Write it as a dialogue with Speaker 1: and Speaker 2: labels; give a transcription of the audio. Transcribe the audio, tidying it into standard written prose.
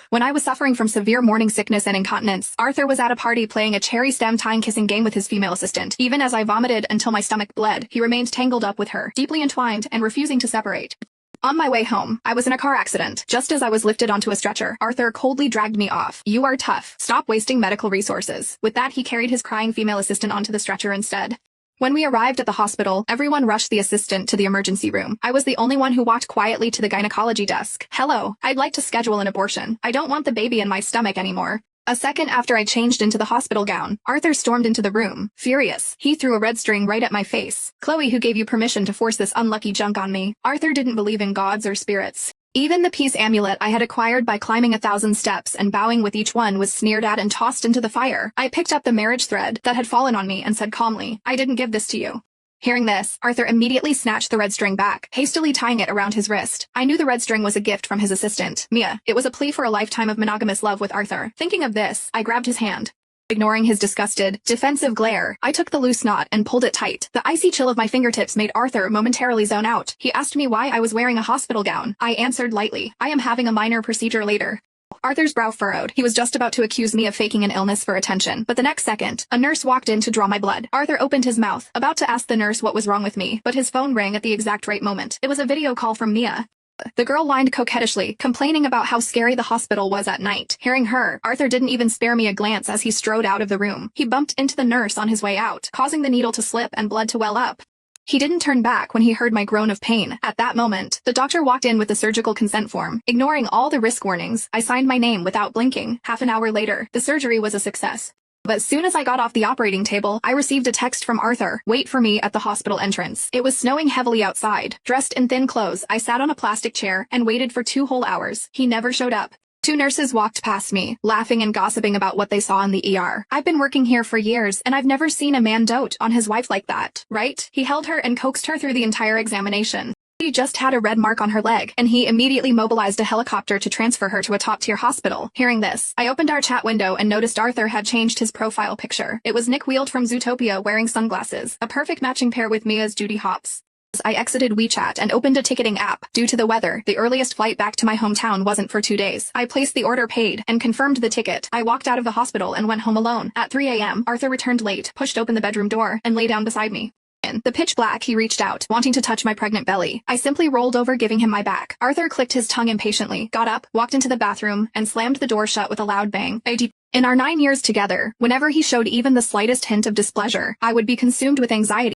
Speaker 1: When I was suffering from severe morning sickness and incontinence, Arthur was at a party playing a cherry stem time kissing game with his female assistant. Even as I vomited until my stomach bled, he remained tangled up with her, deeply entwined and refusing to separate. On my way home, I was in a car accident. Just as I was lifted onto a stretcher, Arthur coldly dragged me off. "You are tough. Stop wasting medical resources." With that, he carried his crying female assistant onto the stretcher instead. When we arrived at the hospital, everyone rushed the assistant to the emergency room. I was the only one who walked quietly to the gynecology desk. "Hello, I'd like to schedule an abortion. I don't want the baby in my stomach anymore." A second after I changed into the hospital gown, Arthur stormed into the room. Furious, he threw a red string right at my face. "Chloe, who gave you permission to force this unlucky junk on me?" Arthur didn't believe in gods or spirits. Even the peace amulet I had acquired by climbing 1,000 steps and bowing with each one was sneered at and tossed into the fire. I picked up the marriage thread that had fallen on me and said calmly, "I didn't give this to you." Hearing this, Arthur immediately snatched the red string back, hastily tying it around his wrist. I knew the red string was a gift from his assistant, Mia. It was a plea for a lifetime of monogamous love with Arthur. Thinking of this, I grabbed his hand. Ignoring his disgusted, defensive glare, I took the loose knot and pulled it tight. The icy chill of my fingertips made Arthur momentarily zone out. He asked me why I was wearing a hospital gown. I answered lightly, "I am having a minor procedure later." Arthur's brow furrowed. He was just about to accuse me of faking an illness for attention, but the next second, a nurse walked in to draw my blood. Arthur opened his mouth, about to ask the nurse what was wrong with me, but his phone rang at the exact right moment. It was a video call from Mia. The girl whined coquettishly, complaining about how scary the hospital was at night. Hearing her, Arthur didn't even spare me a glance as he strode out of the room. He bumped into the nurse on his way out, causing the needle to slip and blood to well up. He didn't turn back when he heard my groan of pain. At that moment, the doctor walked in with the surgical consent form. Ignoring all the risk warnings, I signed my name without blinking. Half an hour later, the surgery was a success. But soon as I got off the operating table, I received a text from Arthur. "Wait for me at the hospital entrance." It was snowing heavily outside. Dressed in thin clothes, I sat on a plastic chair and waited for 2 whole hours. He never showed up. 2 nurses walked past me, laughing and gossiping about what they saw in the ER. "I've been working here for years, and I've never seen a man dote on his wife like that, right?" He held her and coaxed her through the entire examination. She just had a red mark on her leg, and he immediately mobilized a helicopter to transfer her to a top-tier hospital. Hearing this, I opened our chat window and noticed Arthur had changed his profile picture. It was Nick Wheeled from Zootopia wearing sunglasses, a perfect matching pair with Mia's Judy Hopps. I exited WeChat and opened a ticketing app. Due to the weather, the earliest flight back to my hometown wasn't for 2 days. I placed the order paid and confirmed the ticket. I walked out of the hospital and went home alone. At 3 a.m., Arthur returned late, pushed open the bedroom door, and lay down beside me. In the pitch black, he reached out, wanting to touch my pregnant belly. I simply rolled over, giving him my back. Arthur clicked his tongue impatiently, got up, walked into the bathroom, and slammed the door shut with a loud bang. In our 9 years together, whenever he showed even the slightest hint of displeasure, I would be consumed with anxiety.